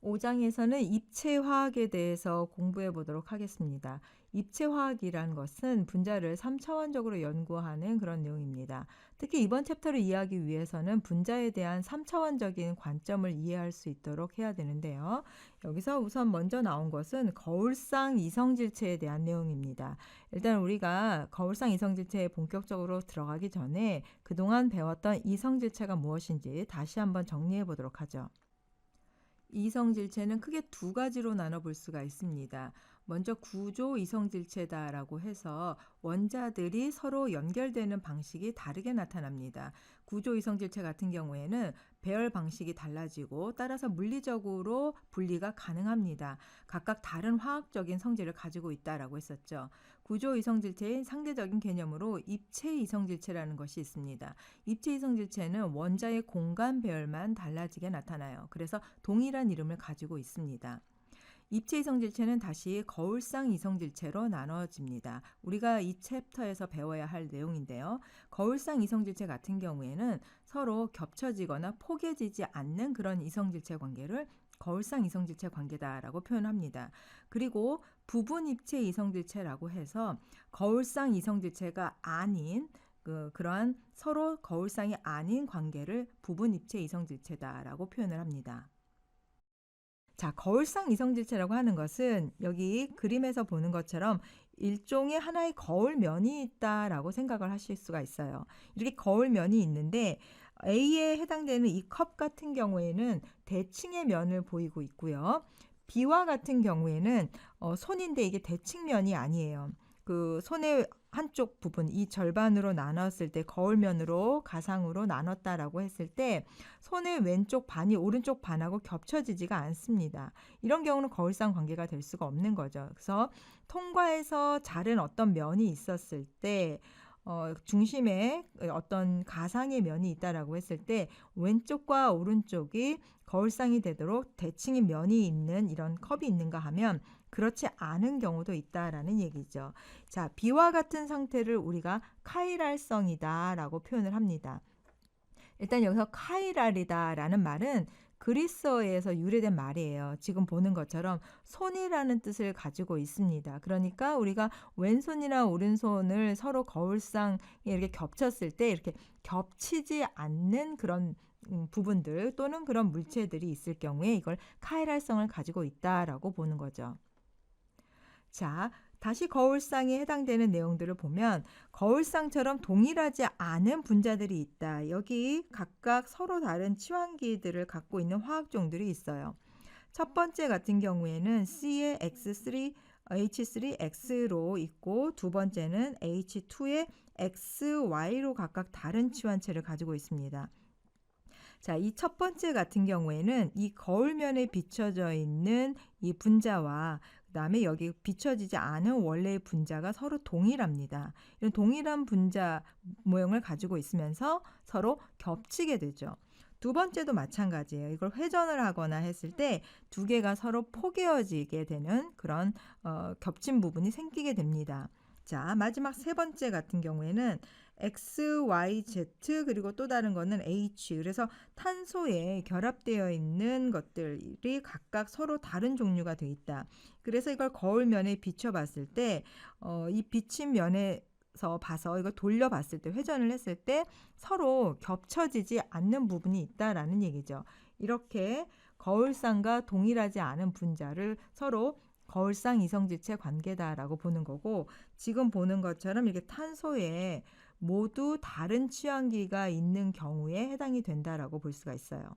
5장에서는 입체화학에 대해서 공부해 보도록 하겠습니다. 입체화학이란 것은 분자를 3차원적으로 연구하는 그런 내용입니다. 특히 이번 챕터를 이해하기 위해서는 분자에 대한 3차원적인 관점을 이해할 수 있도록 해야 되는데요. 여기서 우선 먼저 나온 것은 거울상 이성질체에 대한 내용입니다. 일단 우리가 거울상 이성질체에 본격적으로 들어가기 전에 그동안 배웠던 이성질체가 무엇인지 다시 한번 정리해 보도록 하죠. 이성질체는 크게 두 가지로 나눠볼 수가 있습니다. 먼저 구조 이성질체다라고 해서 원자들이 서로 연결되는 방식이 다르게 나타납니다. 구조 이성질체 같은 경우에는 배열 방식이 달라지고 따라서 물리적으로 분리가 가능합니다. 각각 다른 화학적인 성질을 가지고 있다라고 했었죠. 구조 이성질체의 상대적인 개념으로 입체 이성질체라는 것이 있습니다. 입체 이성질체는 원자의 공간 배열만 달라지게 나타나요. 그래서 동일한 이름을 가지고 있습니다. 입체 이성질체는 다시 거울상 이성질체로 나눠집니다. 우리가 이 챕터에서 배워야 할 내용인데요. 거울상 이성질체 같은 경우에는 서로 겹쳐지거나 포개지지 않는 그런 이성질체 관계를 거울상 이성질체 관계다라고 표현합니다. 그리고 부분 입체 이성질체라고 해서 거울상 이성질체가 아닌 그러한 서로 거울상이 아닌 관계를 부분 입체 이성질체다라고 표현을 합니다. 자, 거울상 이성질체라고 하는 것은 여기 그림에서 보는 것처럼 일종의 하나의 거울면이 있다라고 생각을 하실 수가 있어요. 이렇게 거울면이 있는데 A에 해당되는 이 컵 같은 경우에는 대칭의 면을 보이고 있고요. B와 같은 경우에는 손인데 이게 대칭면이 아니에요. 그 손의 한쪽 부분, 이 절반으로 나눴을 때 거울면으로 가상으로 나눴다라고 했을 때 손의 왼쪽 반이 오른쪽 반하고 겹쳐지지가 않습니다. 이런 경우는 거울상 관계가 될 수가 없는 거죠. 그래서 통과해서 자른 어떤 면이 있었을 때 중심에 어떤 가상의 면이 있다라고 했을 때 왼쪽과 오른쪽이 거울상이 되도록 대칭의 면이 있는 이런 컵이 있는가 하면 그렇지 않은 경우도 있다라는 얘기죠. 자, B와 같은 상태를 우리가 카이랄성이다라고 표현을 합니다. 일단 여기서 카이랄이다라는 말은 그리스어에서 유래된 말이에요. 지금 보는 것처럼 손이라는 뜻을 가지고 있습니다. 그러니까 우리가 왼손이나 오른손을 서로 거울상에 이렇게 겹쳤을 때 이렇게 겹치지 않는 그런 부분들 또는 그런 물체들이 있을 경우에 이걸 카이랄성을 가지고 있다라고 보는 거죠. 자, 다시 거울상에 해당되는 내용들을 보면 거울상처럼 동일하지 않은 분자들이 있다. 여기 각각 서로 다른 치환기들을 갖고 있는 화학종들이 있어요. 첫 번째 같은 경우에는 C의 X3, H3X로 있고 두 번째는 H2의 XY로 각각 다른 치환체를 가지고 있습니다. 자, 이 첫 번째 같은 경우에는 이 거울면에 비춰져 있는 이 분자와 그다음에 여기 비춰지지 않은 원래의 분자가 서로 동일합니다. 이런 동일한 분자 모형을 가지고 있으면서 서로 겹치게 되죠. 두 번째도 마찬가지예요. 이걸 회전을 하거나 했을 때 두 개가 서로 포개어지게 되는 그런 겹친 부분이 생기게 됩니다. 자, 마지막 세 번째 같은 경우에는 X, Y, Z 그리고 또 다른 거는 H. 그래서 탄소에 결합되어 있는 것들이 각각 서로 다른 종류가 되어 있다. 그래서 이걸 거울면에 비춰봤을 때 이 비친 면에서 봐서 이걸 돌려봤을 때 회전을 했을 때 서로 겹쳐지지 않는 부분이 있다라는 얘기죠. 이렇게 거울상과 동일하지 않은 분자를 서로 거울상 이성질체 관계다라고 보는 거고 지금 보는 것처럼 이렇게 탄소에 모두 다른 취환기가 있는 경우에 해당이 된다라고 볼 수가 있어요.